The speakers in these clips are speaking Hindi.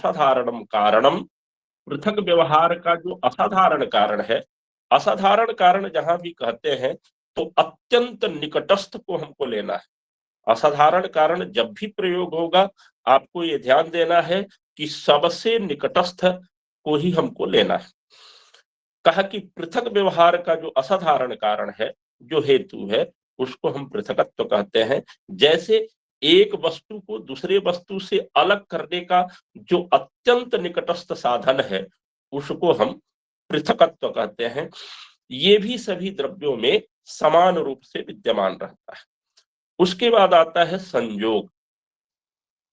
असाधारणम कारणम, पृथक व्यवहार का जो असाधारण कारण है, असाधारण कारण जहां भी कहते हैं तो अत्यंत निकटस्थ को हमको लेना है। असाधारण कारण जब भी प्रयोग होगा आपको ये ध्यान देना है कि सबसे निकटस्थ को ही हमको लेना है। कहा कि पृथक व्यवहार का जो असाधारण कारण है, जो हेतु है, उसको हम पृथकत्व कहते हैं। जैसे एक वस्तु को दूसरे वस्तु से अलग करने का जो अत्यंत निकटस्थ साधन है, उसको हम पृथकत्व कहते हैं। ये भी सभी द्रव्यों में समान रूप से विद्यमान रहता है। उसके बाद आता है संयोग।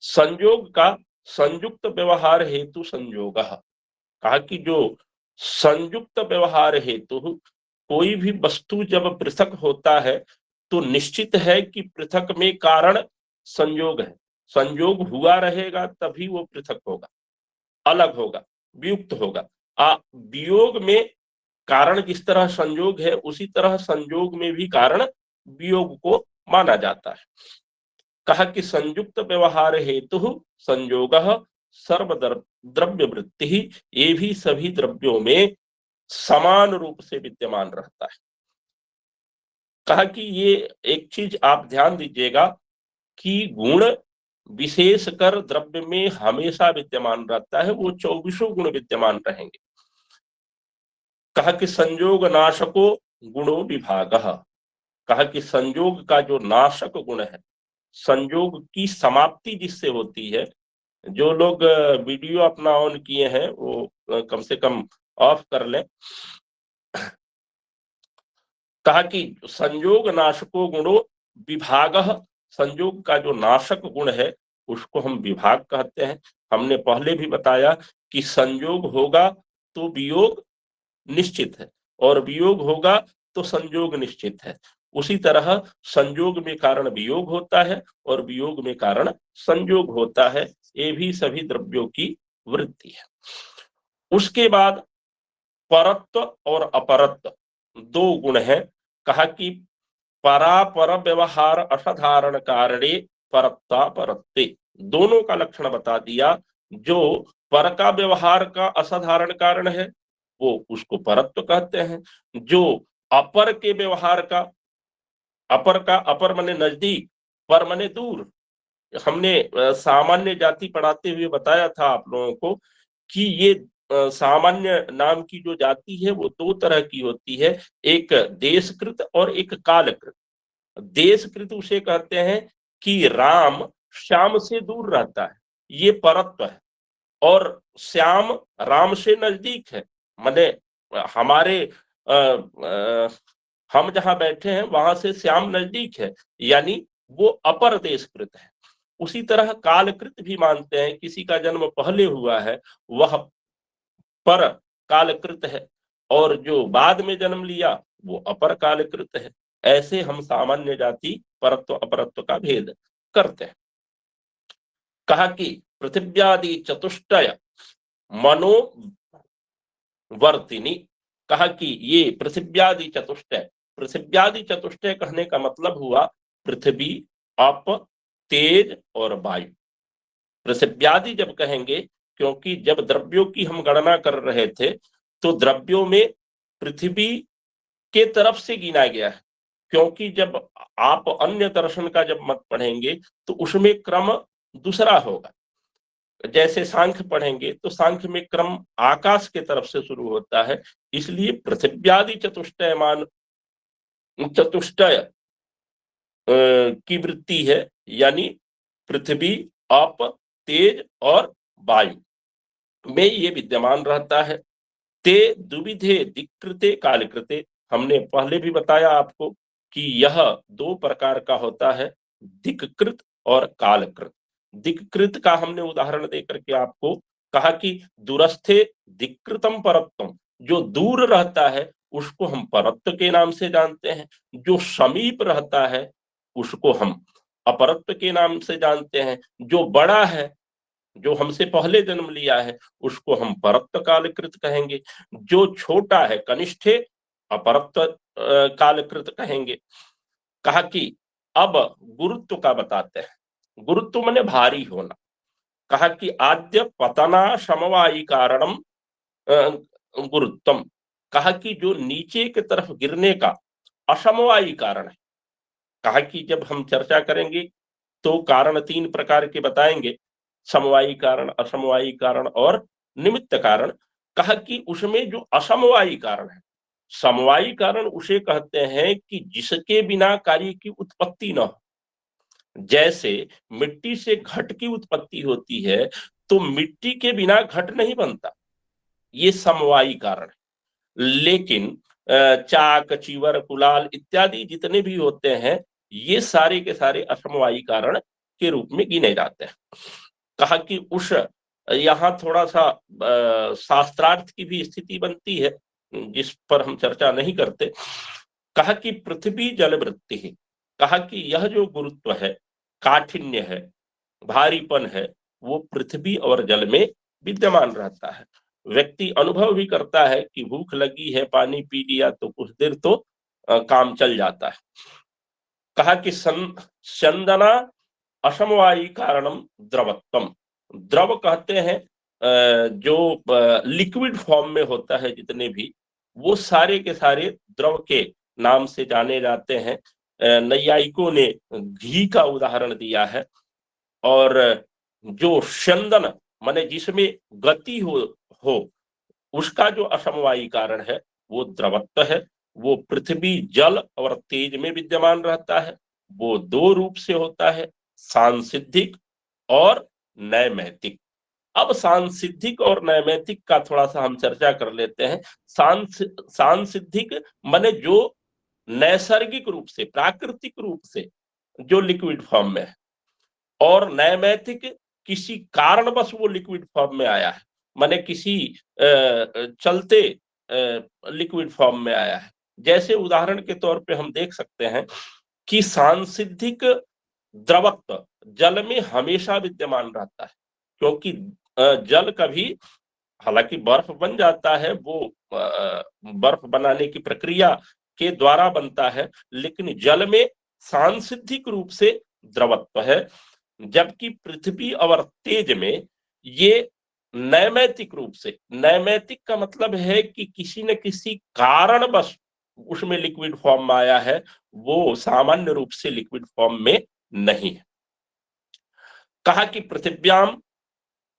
संयोग का संयुक्त व्यवहार हेतु संयोग। कहा कि जो संयुक्त व्यवहार हेतु कोई भी वस्तु जब पृथक होता है तो निश्चित है कि पृथक में कारण संयोग है। संयोग हुआ रहेगा तभी वो पृथक होगा, अलग होगा, वियुक्त होगा। वियोग में कारण जिस तरह संयोग है, उसी तरह संयोग में भी कारण वियोग को माना जाता है। कहा कि संयुक्त व्यवहार हेतु संयोग सर्व द्रव्य वृत्ति, ये भी सभी द्रव्यों में समान रूप से विद्यमान रहता है। कहा कि ये एक चीज आप ध्यान दीजिएगा कि गुण विशेषकर द्रव्य में हमेशा विद्यमान रहता है, वो 24 गुण विद्यमान रहेंगे। कहा कि संयोग नाशको गुणो विभाग। कहा कि संयोग का जो नाशक गुण है, संयोग की समाप्ति जिससे होती है, जो लोग वीडियो अपना ऑन किए हैं वो कम से कम ऑफ कर लें। कहा कि संयोग नाशको गुणो विभाग, संयोग का जो नाशक गुण है उसको हम विभाग कहते हैं। हमने पहले भी बताया कि संयोग होगा तो वियोग निश्चित है, और वियोग होगा तो संयोग निश्चित है। उसी तरह संयोग में कारण वियोग होता है और वियोग में कारण संयोग होता है। ये भी सभी द्रव्यों की वृत्ति है। उसके बाद परत्व और अपरत्व दो गुण हैं। कहा कि परापर व्यवहार असाधारण कारणे परत्ता परत्ते, दोनों का लक्षण बता दिया। जो पर का व्यवहार का असाधारण कारण है वो उसको परत्व कहते हैं। जो अपर के व्यवहार का, अपर माने नजदीक, पर माने दूर। हमने सामान्य जाति पढ़ाते हुए बताया था आप लोगों को कि ये सामान्य नाम की जो जाति है वो दो तरह की होती है, एक देशकृत और एक कालकृत। देशकृत उसे कहते हैं कि राम श्याम से दूर रहता है, ये परत्व है। और श्याम राम से नजदीक है, माने हमारे हम जहां बैठे हैं वहां से श्याम नजदीक है, यानी वो अपर देशकृत है। उसी तरह कालकृत भी मानते हैं, किसी का जन्म पहले हुआ है वह पर कालकृत है, और जो बाद में जन्म लिया वो अपर कालकृत है। ऐसे हम सामान्य जाति परत्व अपरत्व का भेद करते हैं। कहा कि पृथिव्यादि चतुष्टय मनोवर्तिनी। कहा कि ये पृथिव्यादि चतुष्टय, पृथिव्यादि चतुष्टय कहने का मतलब हुआ पृथ्वी, अप, तेज और वायु। पृथिव्यादि जब कहेंगे, क्योंकि जब द्रव्यों की हम गणना कर रहे थे तो द्रव्यों में पृथ्वी के तरफ से गिना गया है। क्योंकि जब आप अन्य दर्शन का जब मत पढ़ेंगे तो उसमें क्रम दूसरा होगा। जैसे सांख्य पढ़ेंगे तो सांख्य में क्रम आकाश के तरफ से शुरू होता है। इसलिए पृथिव्यादि चतुष्टय मान चतुष्टय की वृत्ति है, यानी पृथ्वी, अप, तेज और वायु में ये विद्यमान रहता है। ते दुविधे दिक्कृते कालकृते, हमने पहले भी बताया आपको कि यह दो प्रकार का होता है, दिक्कृत और कालकृत। दिक्कृत का हमने उदाहरण देकर के आपको कहा कि दूरस्थे दिक्कृतम परत्वम, जो दूर रहता है उसको हम परत्व के नाम से जानते हैं। जो समीप रहता है उसको हम अपरत्व के नाम से जानते हैं। जो बड़ा है, जो हमसे पहले जन्म लिया है, उसको हम परत्व कालकृत कहेंगे। जो छोटा है, कनिष्ठे, अपरत्व कालकृत कहेंगे। कहा कि अब गुरुत्व का बताते हैं। गुरुत्व माने भारी होना। कहा कि आद्य पतना समवायी कारणम गुरुत्वम, कहा कि जो नीचे की तरफ गिरने का असमवायी कारण है। कहा कि जब हम चर्चा करेंगे तो कारण 3 प्रकार के बताएंगे, समवायी कारण, असमवायी कारण और निमित्त कारण। कहा कि उसमें जो असमवायी कारण है, समवायी कारण उसे कहते हैं कि जिसके बिना कार्य की उत्पत्ति न हो। जैसे मिट्टी से घट की उत्पत्ति होती है, तो मिट्टी के बिना घट नहीं बनता, ये समवायी कारण है। लेकिन चाक, चीवर, कुलाल इत्यादि जितने भी होते हैं, ये सारे के सारे असमवायी कारण के रूप में गिने जाते हैं। कहा कि उस यहाँ थोड़ा सा शास्त्रार्थ की भी स्थिति बनती है, जिस पर हम चर्चा नहीं करते। कहा कि पृथ्वी जल वृत्ति है, कहा कि यह जो गुरुत्व है, काठिन्य है, भारीपन है, वो पृथ्वी और जल में विद्यमान रहता है। व्यक्ति अनुभव भी करता है कि भूख लगी है, पानी पी लिया तो कुछ देर तो काम चल जाता है। कहा कि संदना असमवायी कारणम द्रवत्वम, द्रव कहते हैं जो लिक्विड फॉर्म में होता है, जितने भी वो सारे के सारे द्रव के नाम से जाने जाते हैं। नैयायिकों ने घी का उदाहरण दिया है। और जो स्यंदन माने जिसमें गति हो उसका जो असमवायी कारण है वो द्रवत्व है। वो पृथ्वी, जल और तेज में विद्यमान रहता है। वो 2 रूप से होता है, सांसिद्धिक और नैमित्तिक। अब सांसिद्धिक और नैमित्तिक का थोड़ा सा हम चर्चा कर लेते हैं। सांसिद्धिक माने जो नैसर्गिक रूप से, प्राकृतिक रूप से जो लिक्विड फॉर्म में है, और नैमित्तिक किसी कारणवश वो लिक्विड फॉर्म में आया है, माने किसी चलते लिक्विड फॉर्म में आया है। जैसे उदाहरण के तौर पे हम देख सकते हैं कि सांसिद्धिक द्रवत्व जल में हमेशा विद्यमान रहता है, क्योंकि जल कभी, हालांकि बर्फ बन जाता है, वो बर्फ बनाने की प्रक्रिया के द्वारा बनता है, लेकिन जल में सांसिद्धिक रूप से द्रवत्व है। जबकि पृथ्वी और तेज में ये नैमित्तिक रूप से, नैमित्तिक का मतलब है कि किसी न किसी कारणवश उसमें लिक्विड फॉर्म में आया है, वो सामान्य रूप से लिक्विड फॉर्म में नहीं है। कहा कि पृथिव्याम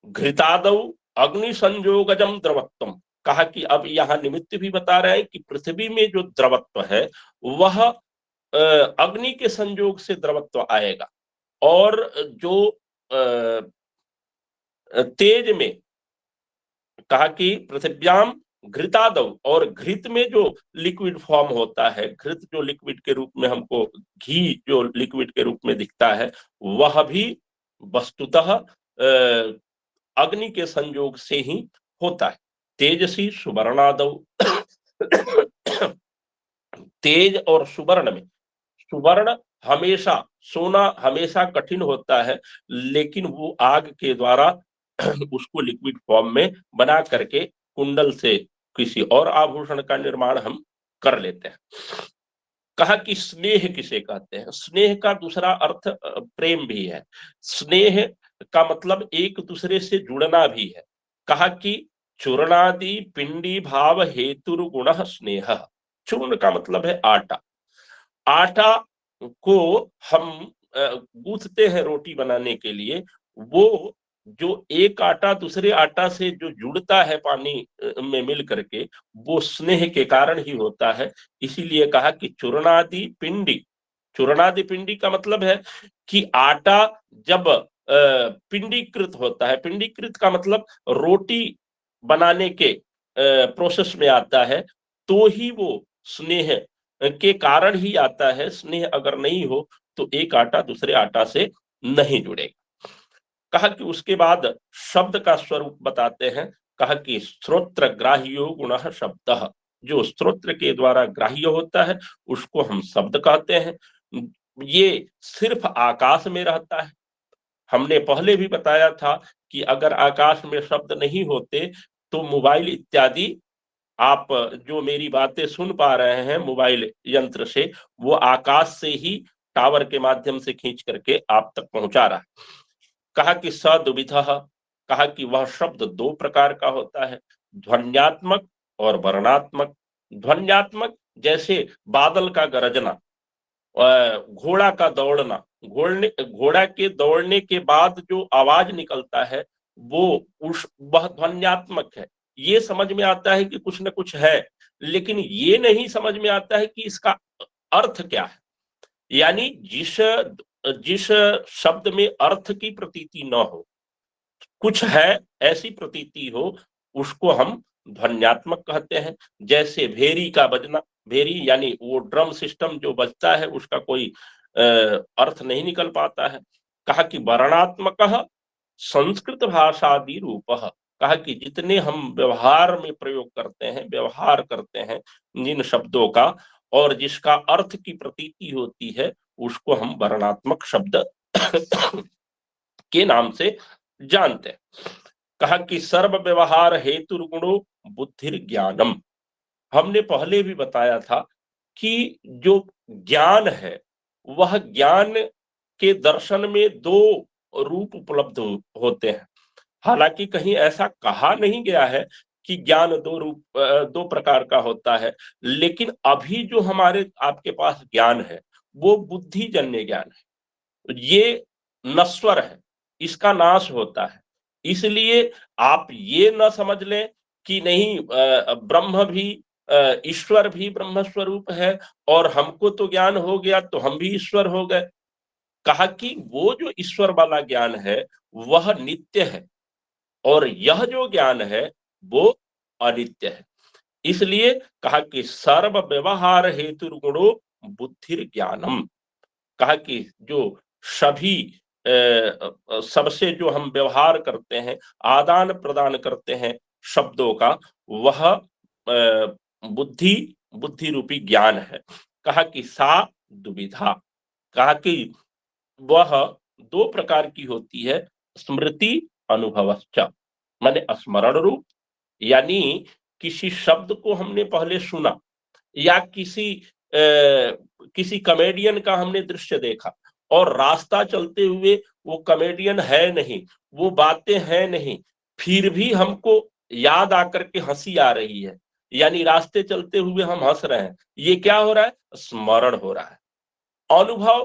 घृतादौ अग्नि संयोगजम द्रवत्वम, कहा कि अब यहाँ निमित्त भी बता रहे हैं कि पृथ्वी में जो द्रवत्व है वह अग्नि के संयोग से द्रवत्व आएगा। और जो तेज में, कहा कि पृथिव्याम घृतादौ, और घृत में जो लिक्विड फॉर्म होता है, घृत जो लिक्विड के रूप में हमको, घी जो लिक्विड के रूप में दिखता है, वह भी वस्तुतः अग्नि के संयोग से ही होता है। तेजसी सुवर्णादौ तेज और सुवर्ण में, सुवर्ण हमेशा, सोना हमेशा कठिन होता है, लेकिन वो आग के द्वारा उसको लिक्विड फॉर्म में बना करके कुंडल से किसी और आभूषण का निर्माण हम कर लेते हैं। कहा कि स्नेह किसे कहते हैं? स्नेह का दूसरा अर्थ प्रेम भी है। स्नेह का मतलब एक दूसरे से जुड़ना भी है। कहा कि चूर्णादि पिंडी भाव हेतुर गुण स्नेह। चूर्ण का मतलब है आटा। आटा को हम गूंथते हैं रोटी बनाने के लिए, वो जो एक आटा दूसरे आटा से जो जुड़ता है पानी में मिल करके, वो स्नेह के कारण ही होता है। इसीलिए कहा कि चूर्णादि पिंडी, चूर्णादि पिंडी का मतलब है कि आटा जब पिंडीकृत होता है, पिंडीकृत का मतलब रोटी बनाने के प्रोसेस में आता है, तो ही वो स्नेह के कारण ही आता है। स्नेह अगर नहीं हो तो एक आटा दूसरे आटा से नहीं जुड़ेगा। कहा कि उसके बाद शब्द का स्वरूप बताते हैं। कहा कि श्रोत्र ग्राह्यो गुणः शब्दः, जो स्त्रोत्र के द्वारा ग्राह्य होता है उसको हम शब्द कहते हैं। ये सिर्फ आकाश में रहता है। हमने पहले भी बताया था कि अगर आकाश में शब्द नहीं होते तो मोबाइल इत्यादि, आप जो मेरी बातें सुन पा रहे हैं मोबाइल यंत्र से, वो आकाश से ही टावर के माध्यम से खींच करके आप तक पहुंचा रहा है। कहा कि सदुविधः, कहा कि वह शब्द दो प्रकार का होता है, ध्वन्यात्मक और वर्णात्मक। ध्वन्यात्मक जैसे बादल का गरजना, घोड़ा का दौड़ना, घोड़ा के दौड़ने के बाद जो आवाज निकलता है वो वह ध्वन्यात्मक है। ये समझ में आता है कि कुछ न कुछ है, लेकिन ये नहीं समझ में आता है कि इसका अर्थ क्या है। यानी जिस जिस शब्द में अर्थ की प्रतीति न हो, कुछ है ऐसी प्रतीति हो, उसको हम ध्वन्यात्मक कहते हैं। जैसे भेरी का बजना, भेरी यानी वो ड्रम सिस्टम जो बजता है उसका कोई अर्थ नहीं निकल पाता है। कहा कि वर्णात्मक संस्कृत भाषादि रूप, कहा कि जितने हम व्यवहार में प्रयोग करते हैं, व्यवहार करते हैं जिन शब्दों का और जिसका अर्थ की प्रतीति होती है, उसको हम वर्णात्मक शब्द के नाम से जानते हैं। कहा कि सर्व व्यवहार हेतु गुणो बुद्धिर ज्ञानम। हमने पहले भी बताया था कि जो ज्ञान है वह ज्ञान के दर्शन में दो रूप उपलब्ध होते हैं। हालांकि कहीं ऐसा कहा नहीं गया है कि ज्ञान दो प्रकार का होता है, लेकिन अभी जो हमारे आपके पास ज्ञान है वो बुद्धिजन्य ज्ञान है, ये नश्वर है, इसका नाश होता है। इसलिए आप ये न समझ लें कि नहीं ब्रह्म भी ईश्वर भी ब्रह्म स्वरूप है और हमको तो ज्ञान हो गया तो हम भी ईश्वर हो गए। कहा कि वो जो ईश्वर वाला ज्ञान है वह नित्य है और यह जो ज्ञान है वो अनित्य है। इसलिए कहा कि सर्व व्यवहार हेतु गुणो बुद्धिर ज्ञानम। कहा कि जो सभी सबसे जो हम व्यवहार करते हैं, आदान प्रदान करते हैं शब्दों का, वह बुद्धि बुद्धि रूपी ज्ञान है। कहा कि सा दुविधा, कहा कि वह दो प्रकार की होती है, स्मृति अनुभवश्च, माने स्मरण रूप, यानी किसी शब्द को हमने पहले सुना या किसी कॉमेडियन का हमने दृश्य देखा और रास्ता चलते हुए वो कॉमेडियन है नहीं, वो बातें हैं नहीं, फिर भी हमको याद आकर के हंसी आ रही है, यानी रास्ते चलते हुए हम हंस रहे हैं, ये क्या हो रहा है? स्मरण हो रहा है। अनुभव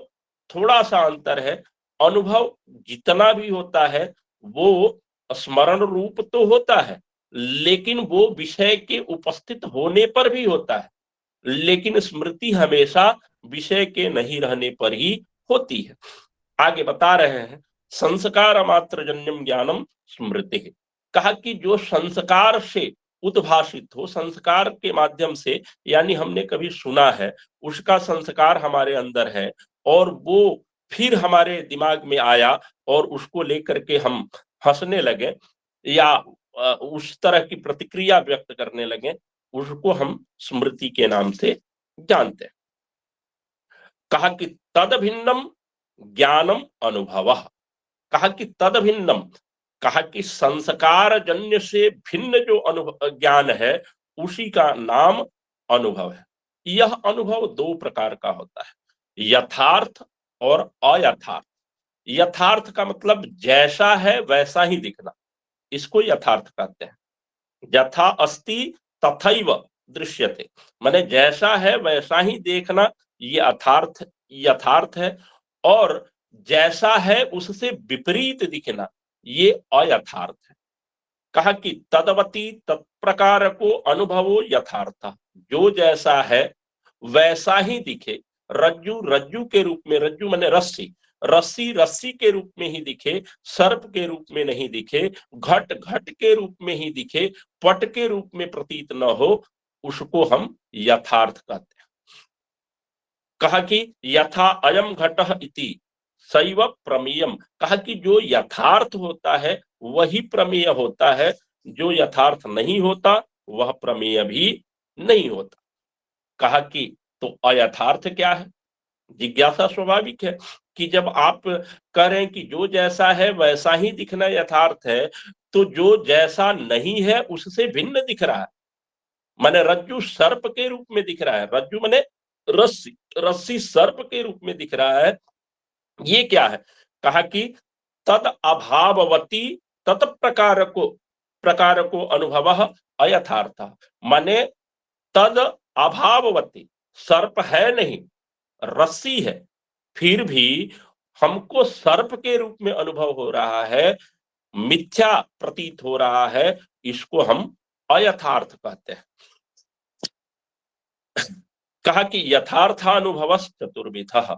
थोड़ा सा अंतर है। अनुभव जितना भी होता है वो स्मरण रूप तो होता है, लेकिन वो विषय के उपस्थित होने पर भी होता है, लेकिन स्मृति हमेशा विषय के नहीं रहने पर ही होती है। आगे बता रहे हैं, संस्कार मात्र जन्यम ज्ञानम स्मृति। कहा कि जो संस्कार से उद्भाषित हो, संस्कार के माध्यम से, यानी हमने कभी सुना है, उसका संस्कार हमारे अंदर है और वो फिर हमारे दिमाग में आया और उसको लेकर के हम हंसने लगे या उस तरह की प्रतिक्रिया व्यक्त करने लगे, उसको हम स्मृति के नाम से जानते हैं। कहा कि तद भिन्नम ज्ञानम अनुभव। कहा कि तद भिन्नम, कहा कि संस्कार जन्य से भिन्न जो अनुभव ज्ञान है उसी का नाम अनुभव है। यह अनुभव दो प्रकार का होता है, यथार्थ और अयथार्थ। यथार्थ का मतलब जैसा है वैसा ही दिखना, इसको यथार्थ कहते हैं। यथा अस्ति तथैव दृश्यते, माने जैसा है वैसा ही देखना, ये यथार्थ है। और जैसा है उससे विपरीत दिखना, ये अयथार्थ है। कहा कि तदवती तत्प्रकार को अनुभवो यथार्थ, जो जैसा है वैसा ही दिखे। रज्जु रज्जु के रूप में, रज्जु माने रस्सी, रस्सी रस्सी के रूप में ही दिखे, सर्प के रूप में नहीं दिखे, घट घट के रूप में ही दिखे, पट के रूप में प्रतीत न हो, उसको हम यथार्थ कहते हैं। कहा कि यथा अयम घटः इति सैव प्रमेयम। कहा कि जो यथार्थ होता है वही प्रमेय होता है, जो यथार्थ नहीं होता वह प्रमेय भी नहीं होता। कहा कि तो अयथार्थ क्या है? जिज्ञासा स्वाभाविक है कि जब आप कह रहे हैं कि जो जैसा है वैसा ही दिखना यथार्थ है, तो जो जैसा नहीं है उससे भिन्न दिख रहा है। माने रज्जु सर्प के रूप में दिख रहा है, रज्जु माने रस्सी, रस्सी सर्प के रूप में दिख रहा है, ये क्या है? कहा कि तद अभाववती प्रकार को अनुभव अयथार्थ। माने तद अभाववती, सर्प है नहीं, रस्सी है, फिर भी हमको सर्प के रूप में अनुभव हो रहा है, मिथ्या प्रतीत हो रहा है, इसको हम अयथार्थ कहते हैं। कहा कि यथार्थानुभव चतुर्विधः।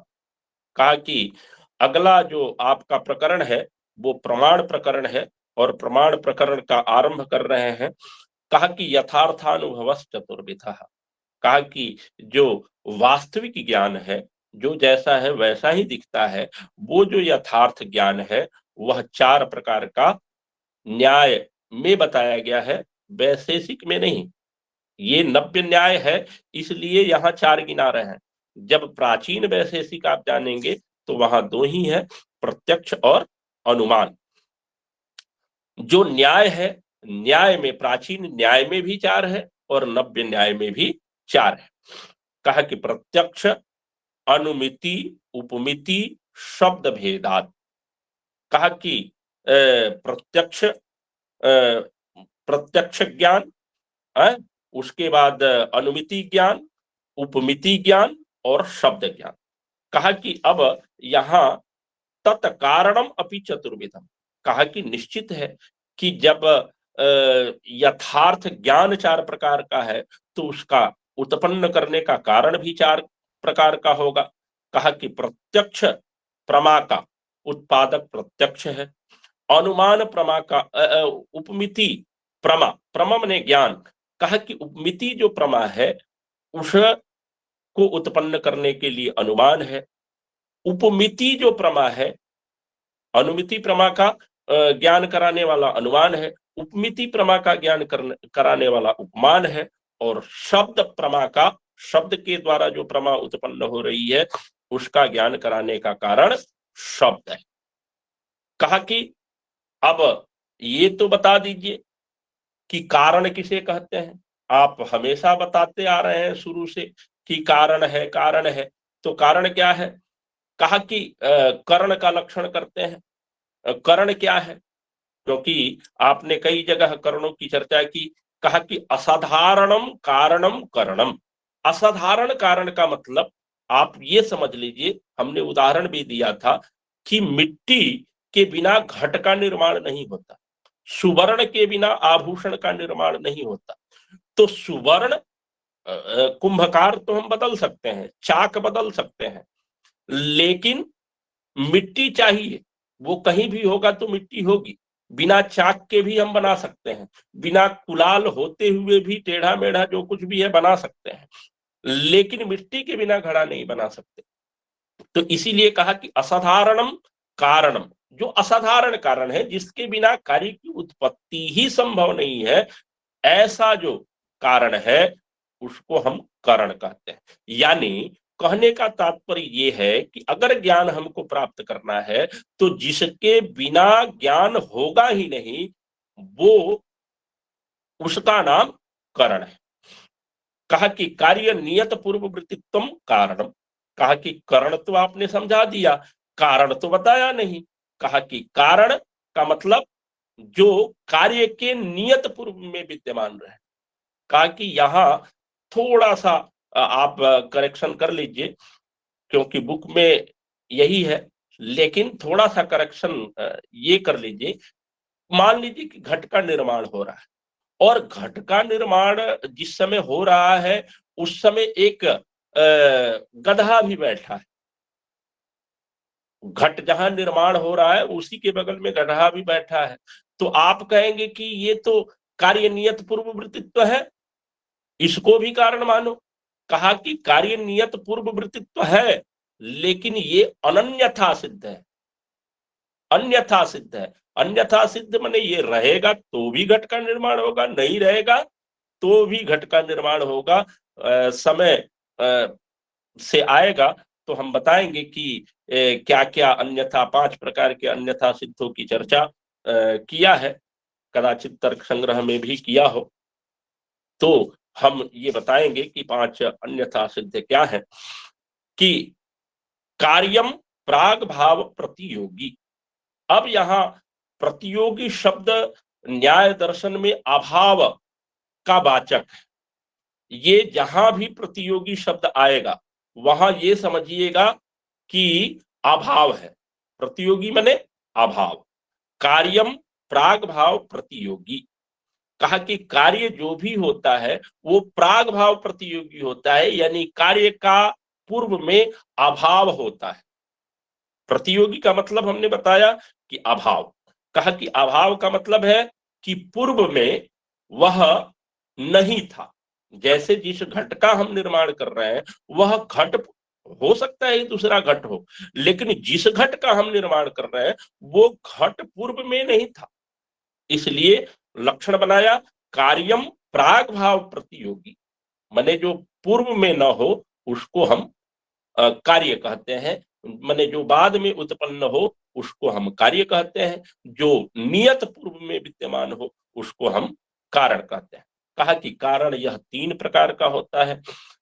कहा कि अगला जो आपका प्रकरण है वो प्रमाण प्रकरण है, और प्रमाण प्रकरण का आरंभ कर रहे हैं। कहा कि यथार्थानुभव चतुर्विधः। कहा कि जो वास्तविक ज्ञान है, जो जैसा है वैसा ही दिखता है, वो जो यथार्थ ज्ञान है वह चार प्रकार का न्याय में बताया गया है, वैशेषिक में नहीं। ये नव्य न्याय है, इसलिए यहाँ चार गिना रहे हैं। जब प्राचीन वैशेषिक आप जानेंगे तो वहां दो ही है, प्रत्यक्ष और अनुमान। जो न्याय है, न्याय में प्राचीन न्याय में भी चार है और नव्य न्याय में भी चार है। कहा कि प्रत्यक्ष, अनुमिति, उपमिति, शब्द भेदात। कहा कि प्रत्यक्ष ज्ञान, उसके बाद अनुमिति ज्ञान, उपमिति ज्ञान और शब्द ज्ञान। कहा कि अब यहाँ तत्कारणम अपि चतुर्विधम। कहा कि निश्चित है कि जब यथार्थ ज्ञान चार प्रकार का है तो उसका उत्पन्न करने का कारण भी चार प्रकार का होगा। कहा कि प्रत्यक्ष प्रमा का उत्पादक प्रत्यक्ष है, अनुमान प्रमा का उपमिति प्रमा, प्रमम ने ज्ञान। कहा कि उपमिति जो प्रमा है उसको उत्पन्न करने के लिए अनुमान है, उपमिति जो प्रमा है, अनुमिति प्रमा का ज्ञान कराने वाला अनुमान है, उपमिति प्रमा का ज्ञान कराने वाला उपमान है, और शब्द प्रमा का, शब्द के द्वारा जो प्रमा उत्पन्न हो रही है उसका ज्ञान कराने का कारण शब्द है। कहा कि अब ये तो बता दीजिए कि कारण किसे कहते हैं। आप हमेशा बताते आ रहे हैं शुरू से कि कारण है, कारण है, तो कारण क्या है। कहा कि कर्ण का लक्षण करते हैं। कर्ण क्या है, क्योंकि आपने कई जगह कर्णों की चर्चा की। कहा कि असाधारणम कारणम करणम। असाधारण कारण का मतलब आप ये समझ लीजिए, हमने उदाहरण भी दिया था कि मिट्टी के बिना घट का निर्माण नहीं होता, सुवर्ण के बिना आभूषण का निर्माण नहीं होता। तो सुवर्ण कुंभकार तो हम बदल सकते हैं, चाक बदल सकते हैं, लेकिन मिट्टी चाहिए, वो कहीं भी होगा तो मिट्टी होगी। बिना चाक के भी हम बना सकते हैं, बिना कुलाल होते हुए भी टेढ़ा मेढ़ा जो कुछ भी है बना सकते हैं, लेकिन मिट्टी के बिना घड़ा नहीं बना सकते। तो इसीलिए कहा कि असाधारणम कारणम, जो असाधारण कारण है जिसके बिना कार्य की उत्पत्ति ही संभव नहीं है, ऐसा जो कारण है उसको हम कारण कहते हैं। यानी कहने का तात्पर्य ये है कि अगर ज्ञान हमको प्राप्त करना है तो जिसके बिना ज्ञान होगा ही नहीं, वो उसका नाम कारण है। कहा कि कार्य नियत पूर्व वृत्तित्व कारणम। कहा कि कारण तो आपने समझा दिया, कारण तो बताया नहीं। कहा कि कारण का मतलब जो कार्य के नियत पूर्व में विद्यमान रहे। कहा कि यहाँ थोड़ा सा आप करेक्शन कर लीजिए, क्योंकि बुक में यही है, लेकिन थोड़ा सा करेक्शन ये कर लीजिए। मान लीजिए कि घट का निर्माण हो रहा है, और घट का निर्माण जिस समय हो रहा है उस समय एक गधा भी बैठा है। घट जहां निर्माण हो रहा है उसी के बगल में गधा भी बैठा है। तो आप कहेंगे कि ये तो कार्य नियत पूर्व वृत्तित्व है, इसको भी कारण मानो। कहा कि कार्य नियत पूर्व वृत्तित्व है, लेकिन ये अनन्यथा सिद्ध है। अन्यथा सिद्ध है, अन्यथा सिद्ध माने ये रहेगा तो भी घट का निर्माण होगा, नहीं रहेगा तो भी घट का निर्माण होगा। समय से आएगा तो हम बताएंगे कि क्या क्या अन्यथा, 5 प्रकार के अन्यथा सिद्धों की चर्चा किया है, कदाचित तर्क संग्रह में भी किया हो। तो हम ये बताएंगे कि 5 अन्यथा सिद्ध क्या है। कि कार्यम प्राग भाव प्रतियोगी। अब यहां प्रतियोगी शब्द न्याय दर्शन में अभाव का वाचक है। ये जहां भी प्रतियोगी शब्द आएगा वहां ये समझिएगा कि अभाव है। प्रतियोगी माने अभाव। कार्यम प्राग भाव प्रतियोगी, कहा कि कार्य जो भी होता है वो प्राग भाव प्रतियोगी होता है, यानी कार्य का पूर्व में अभाव होता है। प्रतियोगी का मतलब हमने बताया कि अभाव। कहा कि अभाव का मतलब है कि पूर्व में वह नहीं था। जैसे जिस घट का हम निर्माण कर रहे हैं वह घट हो सकता है दूसरा घट हो, लेकिन जिस घट का हम निर्माण कर रहे हैं वो घट पूर्व में नहीं था। इसलिए लक्षण बनाया कार्यम प्राग भाव प्रतियोगी, माने जो पूर्व में न हो उसको हम कार्य कहते हैं, माने जो बाद में उत्पन्न हो उसको हम कार्य कहते हैं, जो नियत पूर्व में विद्यमान हो उसको हम कारण कहते हैं। कहा कि कारण यह 3 प्रकार का होता है,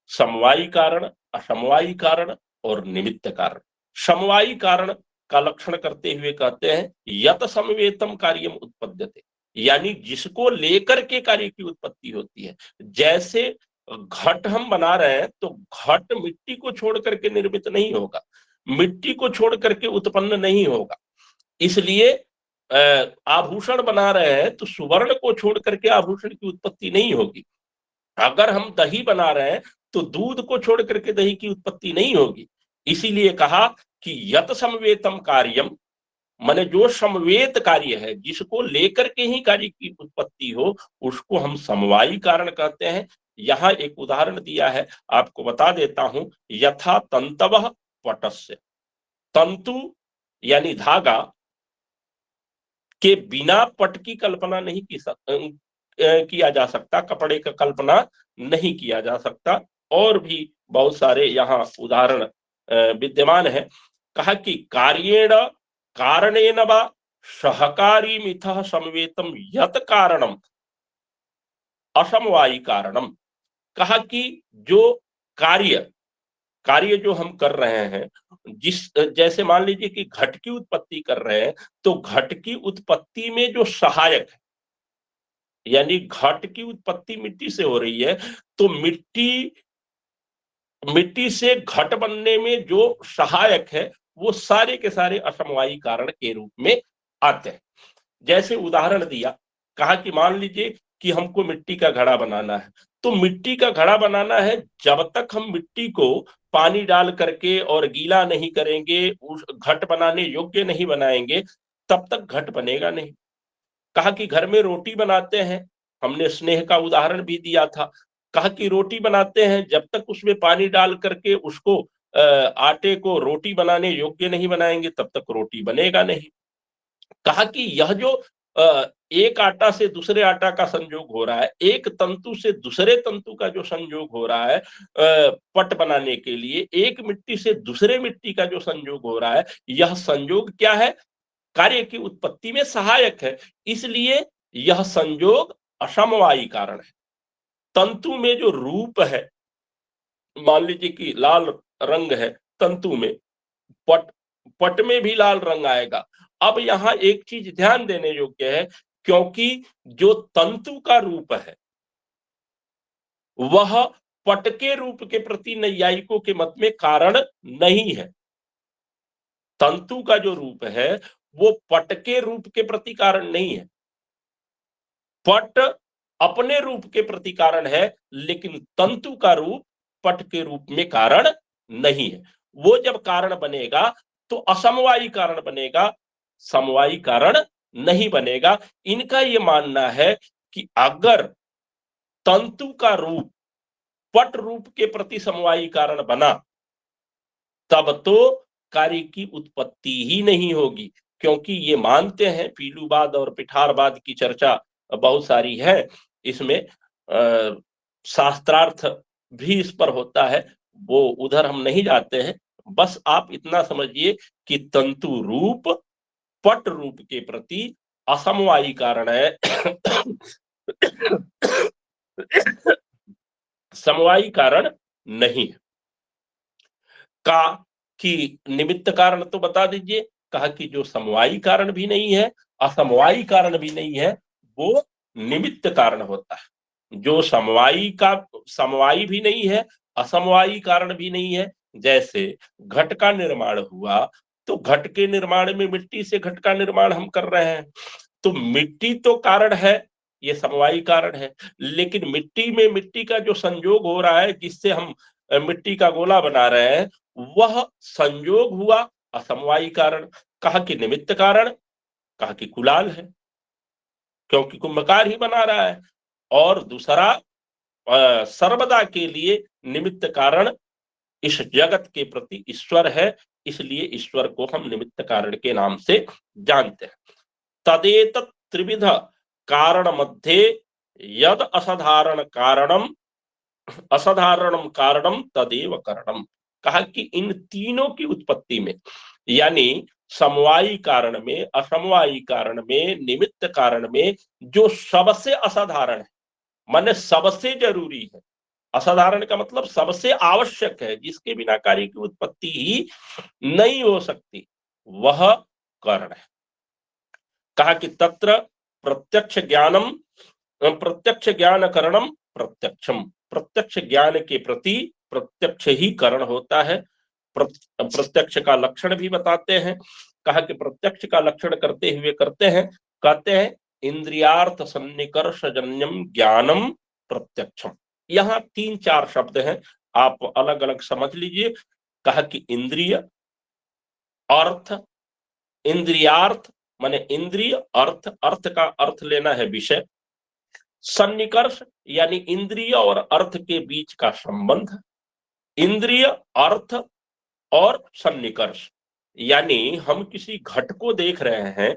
समवायी कारण, असमवायी कारण और निमित्त कारण। समवायी कारण का लक्षण करते हुए कहते हैं यत समवेतम कार्यम उत्पद्यते, यानी जिसको लेकर के कार्य की उत्पत्ति होती है। जैसे घट हम बना रहे हैं तो घट मिट्टी को छोड़ करके निर्मित नहीं होगा, मिट्टी को छोड़ करके उत्पन्न नहीं होगा। इसलिए आभूषण बना रहे हैं तो सुवर्ण को छोड़ करके आभूषण की उत्पत्ति नहीं होगी। अगर हम दही बना रहे हैं तो दूध को छोड़ करके दही की उत्पत्ति नहीं होगी। इसीलिए कहा कि यत समवेतम कार्यम, माने जो समवेत कार्य है, जिसको लेकर के ही कार्य की उत्पत्ति हो उसको हम समवायी कारण कहते हैं। यहां एक उदाहरण दिया है, आपको बता देता हूं। यथा तंतवः पटस्य, तंतु यानी धागा के बिना पट की कल्पना नहीं किया जा सकता, कपड़े का कल्पना नहीं किया जा सकता। और भी बहुत सारे यहाँ उदाहरण विद्यमान है। कहा कि कार्येण कारणेन वा सहकारी मिथः समवेतम यत कारणम असमवायी कारणम। कहा कि जो कार्य कार्य जो हम कर रहे हैं, जिस जैसे मान लीजिए कि घट की उत्पत्ति कर रहे हैं तो घट की उत्पत्ति में जो सहायक है, यानी घट की उत्पत्ति मिट्टी से हो रही है तो मिट्टी से घट बनने में जो सहायक है वो सारे के सारे असमवायी कारण के रूप में आते हैं। जैसे उदाहरण दिया, कहा कि मान लीजिए कि हमको मिट्टी का घड़ा बनाना है, तो मिट्टी का घड़ा बनाना है, जब तक हम मिट्टी को पानी डाल करके और गीला नहीं करेंगे, उस घट बनाने योग्य नहीं बनाएंगे, तब तक घट बनेगा नहीं। कहा कि घर में रोटी बनाते हैं, हमने स्नेह का उदाहरण भी दिया था। कहा कि रोटी बनाते हैं, जब तक उसमें पानी डाल करके उसको आटे को रोटी बनाने योग्य नहीं बनाएंगे तब तक रोटी बनेगा नहीं। कहा कि यह जो एक आटा से दूसरे आटा का संयोग हो रहा है, एक तंतु से दूसरे तंतु का जो संयोग हो रहा है पट बनाने के लिए, एक मिट्टी से दूसरे मिट्टी का जो संयोग हो रहा है, यह संयोग क्या है? कार्य की उत्पत्ति में सहायक है। इसलिए यह संयोग असमवायी कारण है। तंतु में जो रूप है, मान लीजिए कि लाल रंग है तंतु में, पट पट में भी लाल रंग आएगा। अब यहाँ एक चीज ध्यान देने योग्य है, क्योंकि जो तंतु का रूप है वह पट के रूप के प्रति नैयायिकों के मत में कारण नहीं है। तंतु का जो रूप है वो पट के रूप के प्रति कारण नहीं है। पट अपने रूप के प्रति कारण है, लेकिन तंतु का रूप पट के रूप में कारण नहीं है। वो जब कारण बनेगा तो असमवायी कारण बनेगा, समवायी कारण नहीं बनेगा। इनका ये मानना है कि अगर तंतु का रूप पट रूप के प्रति समवायी कारण बना तब तो कार्य की उत्पत्ति ही नहीं होगी, क्योंकि ये मानते हैं, पीलूवाद और पिठारवाद की चर्चा बहुत सारी है इसमें, शास्त्रार्थ भी इस पर होता है, वो उधर हम नहीं जाते हैं। बस आप इतना समझिए कि तंतु रूप पट रूप के प्रति असमवायी कारण है समवायी कारण नहीं है। का कि निमित्त कारण तो बता दीजिए। कहा कि जो समवायी कारण भी नहीं है, असमवायी कारण भी नहीं है, वो निमित्त कारण होता है। जो समवायी भी नहीं है, असमवायी कारण भी नहीं है। जैसे घट का निर्माण हुआ, तो घट के निर्माण में मिट्टी से घट का निर्माण हम कर रहे हैं, तो मिट्टी तो कारण है, ये समवायी कारण है। लेकिन मिट्टी में मिट्टी का जो संयोग हो रहा है, जिससे हम मिट्टी का गोला बना रहे हैं, वह संयोग हुआ असमवायी कारण। कहा कि निमित्त कारण, कहा कि कुलाल है, क्योंकि कुंभकार ही बना रहा है। और दूसरा, सर्वदा के लिए निमित्त कारण इस जगत के प्रति ईश्वर है, इसलिए ईश्वर को हम निमित्त कारण के नाम से जानते हैं। तदेतत् त्रिविध कारण मध्ये यद असाधारणम कारणम तदेव कारणम। कहा कि इन तीनों की उत्पत्ति में, यानी समवायी कारण में, असमवायी कारण में, निमित्त कारण में, जो सबसे असाधारण है, माने सबसे जरूरी है, असाधारण का मतलब सबसे आवश्यक है, जिसके बिना कार्य की उत्पत्ति ही नहीं हो सकती, वह कारण है। कहा कि तत्र प्रत्यक्ष ज्ञान करणम प्रत्यक्षम। प्रत्यक्ष ज्ञान के प्रति प्रत्यक्ष ही करण होता है। प्रत्यक्ष का लक्षण भी बताते हैं। कहा कि प्रत्यक्ष का लक्षण करते हुए कहते हैं इंद्रियार्थ सन्निकर्ष जन्यम ज्ञानम प्रत्यक्षम। यहाँ 3-4 शब्द हैं, आप अलग अलग समझ लीजिए। कहा कि इंद्रिय, अर्थ, इंद्रियार्थ माने इंद्रिय, अर्थ का अर्थ लेना है विषय, सन्निकर्ष यानी इंद्रिय और अर्थ के बीच का संबंध, इंद्रिय, अर्थ और सन्निकर्ष, यानी हम किसी घट को देख रहे हैं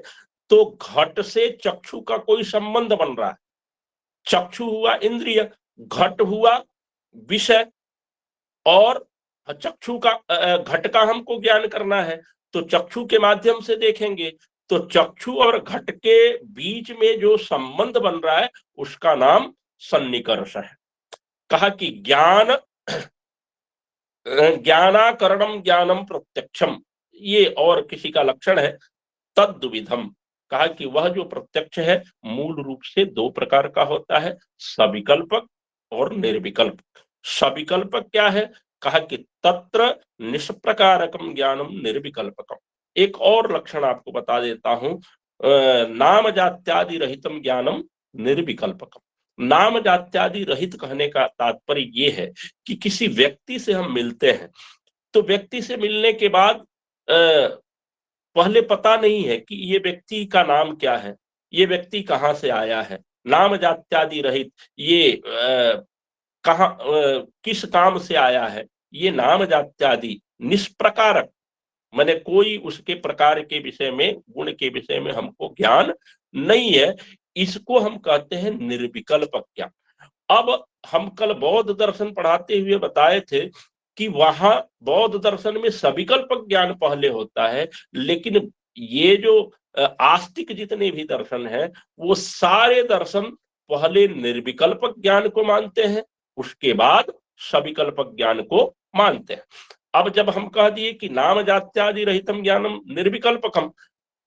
तो घट से चक्षु का कोई संबंध बन रहा है। चक्षु हुआ इंद्रिय, घट हुआ विषय, और चक्षु का घट का हमको ज्ञान करना है तो चक्षु के माध्यम से देखेंगे, तो चक्षु और घट के बीच में जो संबंध बन रहा है उसका नाम सन्निकर्ष है। कहा कि ज्ञानाकरणम ज्ञानम प्रत्यक्षम, ये और किसी का लक्षण है। तद्विधम, कहा कि वह जो प्रत्यक्ष है मूल रूप से 2 प्रकार का होता है, सविकल्पक और निर्विकल्पक। सविकल्पक क्या है? कहा कि तत्र निष्प्रकारकम ज्ञानम निर्विकल्पकम। एक और लक्षण आपको बता देता हूं, नाम जात्यादि रहितम ज्ञानम निर्विकल्पकम। नाम जात्यादि रहित कहने का तात्पर्य ये है कि किसी व्यक्ति से हम मिलते हैं, तो व्यक्ति से मिलने के बाद पहले पता नहीं है कि ये व्यक्ति का नाम क्या है, ये व्यक्ति कहाँ से आया है। नाम जात्यादि रहित, ये कहाँ किस काम से आया है, ये नाम जात्यादि निष्प्रकारक, माने कोई उसके प्रकार के विषय में, गुण के विषय में हमको ज्ञान नहीं है, इसको हम कहते हैं निर्विकल्पक ज्ञान। अब हम कल बौद्ध दर्शन पढ़ाते हुए बताए थे कि वहां बौद्ध दर्शन में सविकल्पक ज्ञान पहले होता है, लेकिन ये जो आस्तिक जितने भी दर्शन है वो सारे दर्शन पहले निर्विकल्पक ज्ञान को मानते हैं, उसके बाद सविकल्पक ज्ञान को मानते हैं। अब जब हम कह दिए कि नाम जात्यादि रहितम ज्ञानम निर्विकल्पकम,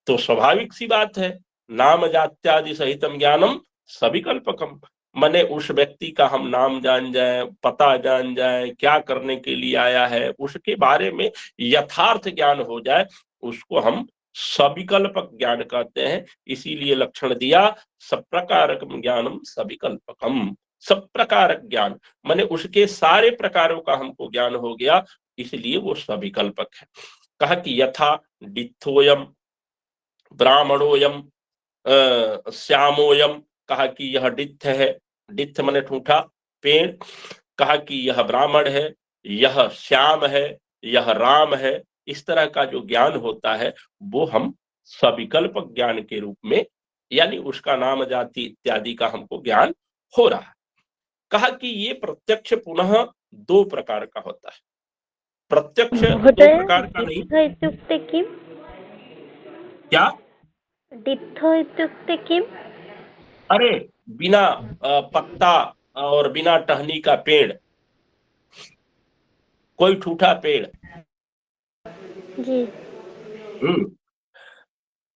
तो स्वाभाविक सी बात है, नाम जात्यादि सहितम ज्ञानम सविकल्पकम, माने उस व्यक्ति का हम नाम जान जाए, पता जान जाए, क्या करने के लिए आया है, उसके बारे में यथार्थ ज्ञान हो जाए, उसको हम सविकल्पक ज्ञान कहते हैं। इसीलिए लक्षण दिया सब प्रकारकम ज्ञानम सविकल्पकम। सब प्रकारक ज्ञान माने उसके सारे प्रकारों का हमको ज्ञान हो गया, इसलिए वो सविकल्पक है। कहा कि यथा डिथोयम, ब्राह्मणोयम, श्यामोयम, कहा कि यह डित्थ है, डित्थ माने ठूठा पेड़, कहा कि यह ब्राह्मण है, यह श्याम है, यह राम है। इस तरह का जो ज्ञान होता है वो हम सविकल्पक ज्ञान के रूप में, यानी उसका नाम जाति इत्यादि का हमको ज्ञान हो रहा है। कहा कि ये प्रत्यक्ष पुनः 2 प्रकार का होता है। प्रत्यक्ष 2 प्रकार का नहीं। इत्युक्ते किम? क्या? डित्थ इत्युक्ते किम? अरे बिना पत्ता और बिना टहनी का पेड़, कोई ठूठा पेड़। जी।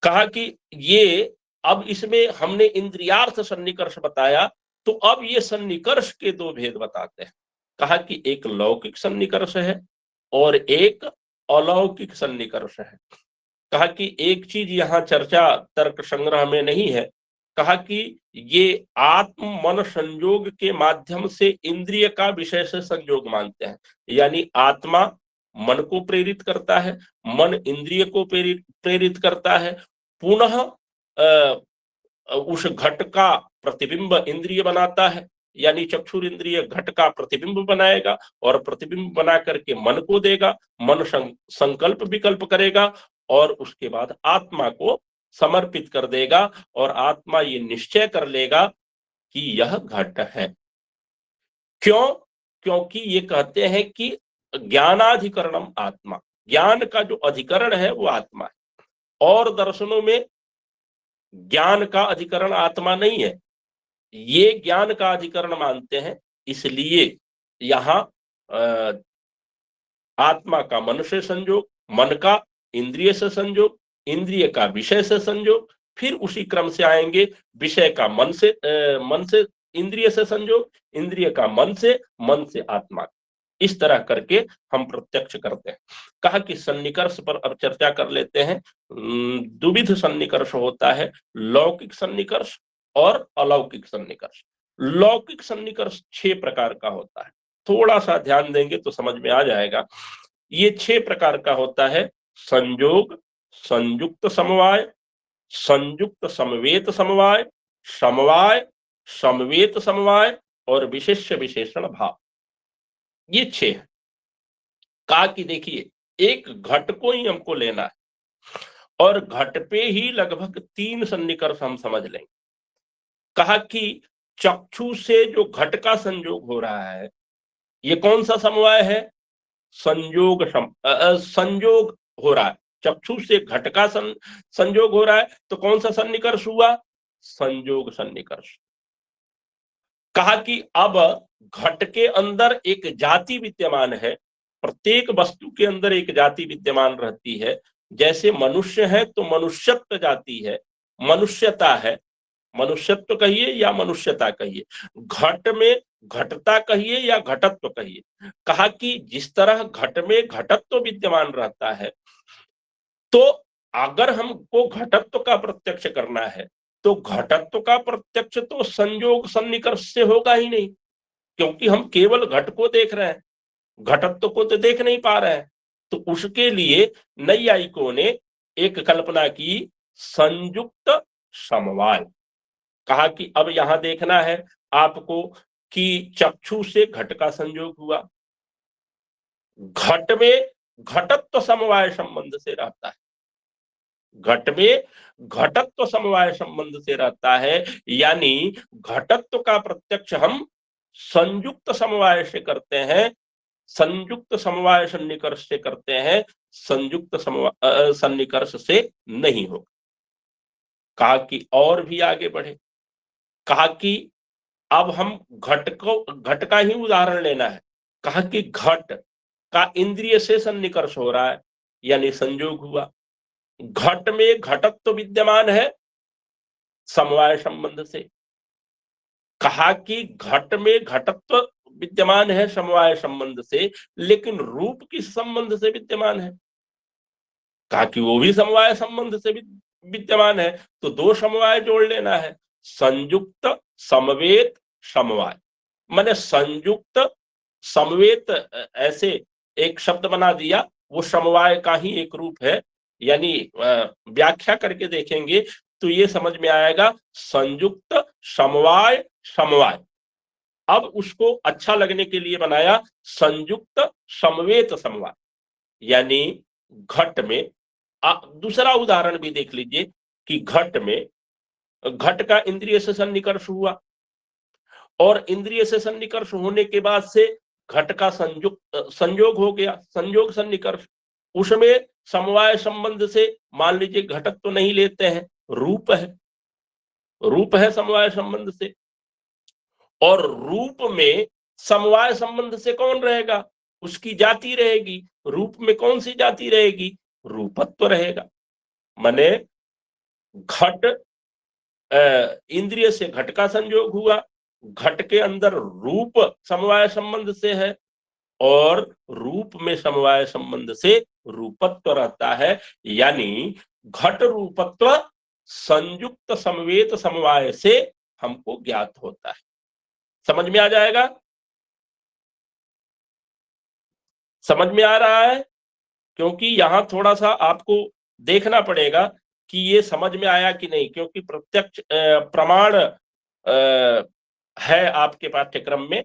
कहा कि ये अब इसमें हमने इंद्रियार्थ सन्निकर्ष बताया, तो अब ये सन्निकर्ष के दो भेद बताते हैं। कहा कि एक लौकिक सन्निकर्ष है और एक अलौकिक सन्निकर्ष है। कहा कि एक चीज यहाँ चर्चा तर्क संग्रह में नहीं है। कहा कि ये आत्म मन संयोग के माध्यम से इंद्रिय का विषय से संयोग मानते हैं, यानी आत्मा मन को प्रेरित करता है, मन इंद्रिय को प्रेरित करता है, पुनः उस घट का प्रतिबिंब इंद्रिय बनाता है, यानी चक्षुर इंद्रिय घट का प्रतिबिंब बनाएगा और प्रतिबिंब बना करके मन को देगा, मन संकल्प विकल्प करेगा और उसके बाद आत्मा को समर्पित कर देगा और आत्मा ये निश्चय कर लेगा कि यह घट है। क्यों? क्योंकि ये कहते हैं कि ज्ञानाधिकरणम आत्मा, ज्ञान का जो अधिकरण है वो आत्मा है। और दर्शनों में ज्ञान का अधिकरण आत्मा नहीं है, ये ज्ञान का अधिकरण मानते हैं। इसलिए यहां आत्मा का मन से संयोग, मन का इंद्रिय से संयोग, इंद्रिय का विषय से संयोग, फिर उसी क्रम से आएंगे विषय का मन से इंद्रिय से संयोग, इंद्रिय का मन से आत्मा। इस तरह करके हम प्रत्यक्ष करते हैं। कहा कि सन्निकर्ष पर अब चर्चा कर लेते हैं। द्विविध सन्निकर्ष होता है, लौकिक सन्निकर्ष और अलौकिक सन्निकर्ष। लौकिक सन्निकर्ष 6 प्रकार का होता है, थोड़ा सा ध्यान देंगे तो समझ में आ जाएगा। ये 6 प्रकार का होता है: संयोग, संयुक्त समवाय, संयुक्त समवेत समवाय, समवाय, समवेत समवाय और विशेष्य विशेषण भाव। ये 6 है। कहा कि देखिए, एक घट को ही हमको लेना है और घट पे ही लगभग 3 सन्निकर्ष हम समझ लेंगे। कहा कि चक्षु से जो घट का संयोग हो रहा है, ये कौन सा समवाय है? संयोग संयोग हो रहा है। चक्षु से घट का संयोग हो रहा है, तो कौन सा सन्निकर्ष हुआ? संयोग सन्निकर्ष। कहा कि अब घट के अंदर एक जाति विद्यमान है, प्रत्येक वस्तु के अंदर एक जाति विद्यमान रहती है। जैसे मनुष्य है तो मनुष्यत्व जाति है, मनुष्यता है, मनुष्यत्व कहिए या मनुष्यता कहिए, घट में घटता कहिए या घटत्व कहिए। कहा कि जिस तरह घट में घटत्व विद्यमान रहता है, तो अगर हमको घटत्व का प्रत्यक्ष करना है तो घटत्व का प्रत्यक्ष तो संयोग सन्निकर्ष से होगा ही नहीं, क्योंकि हम केवल घट को देख रहे हैं, घटत्व को तो देख नहीं पा रहे हैं। तो उसके लिए नैयायिकों ने एक कल्पना की, संयुक्त समवाय। कहा कि अब यहां देखना है आपको कि चक्षु से घट का संयोग हुआ, घट में घटत्व समवाय संबंध से रहता है, घट में घटत्व समवाय संबंध से रहता है, यानी घटत्व का प्रत्यक्ष हम संयुक्त समवाय से करते हैं, संयुक्त समवाय सन्निकर्ष से करते हैं, संयुक्त सन्निकर्ष से नहीं होगा। कहा कि और भी आगे बढ़े। कहा कि अब हम घट का ही उदाहरण लेना है। कहा कि घट का इंद्रिय से सन्निकर्ष हो रहा है, यानी संयोग हुआ। घट में घटत्व विद्यमान है समवाय संबंध से। कहा कि घट में घटत्व विद्यमान है समवाय संबंध से, लेकिन रूप किस संबंध से विद्यमान है? कहा कि वो भी समवाय संबंध से विद्यमान है, तो 2 समवाय जोड़ लेना है, संयुक्त समवेत समवाय। माने संयुक्त समवेत ऐसे एक शब्द बना दिया, वो समवाय का ही एक रूप है। यानी व्याख्या करके देखेंगे तो ये समझ में आएगा, संयुक्त समवाय समवाय। अब उसको अच्छा लगने के लिए बनाया संयुक्त समवेत समवाय, यानी घट में दूसरा उदाहरण भी देख लीजिए कि घट में घट का इंद्रिय से सन्निकर्ष हुआ और इंद्रिय से सन्निकर्ष होने के बाद से घट का संयोग हो गया, संयोग सन्निकर्ष। उसमें समवाय संबंध से मान लीजिए घटक तो नहीं लेते हैं, रूप है, रूप है समवाय संबंध से। और रूप में समवाय संबंध से कौन रहेगा? उसकी जाति रहेगी। रूप में कौन सी जाति रहेगी? रूपत्व रहेगा। माने घट, इंद्रिय से घट का संयोग हुआ, घट के अंदर रूप समवाय संबंध से है, और रूप में समवाय संबंध से रूपत्व रहता है, यानी घट रूपत्व संयुक्त समवेत समवाय से हमको ज्ञात होता है। समझ में आ जाएगा? समझ में आ रहा है? क्योंकि यहां थोड़ा सा आपको देखना पड़ेगा कि ये समझ में आया कि नहीं, क्योंकि प्रत्यक्ष प्रमाण है आपके पाठ्यक्रम में,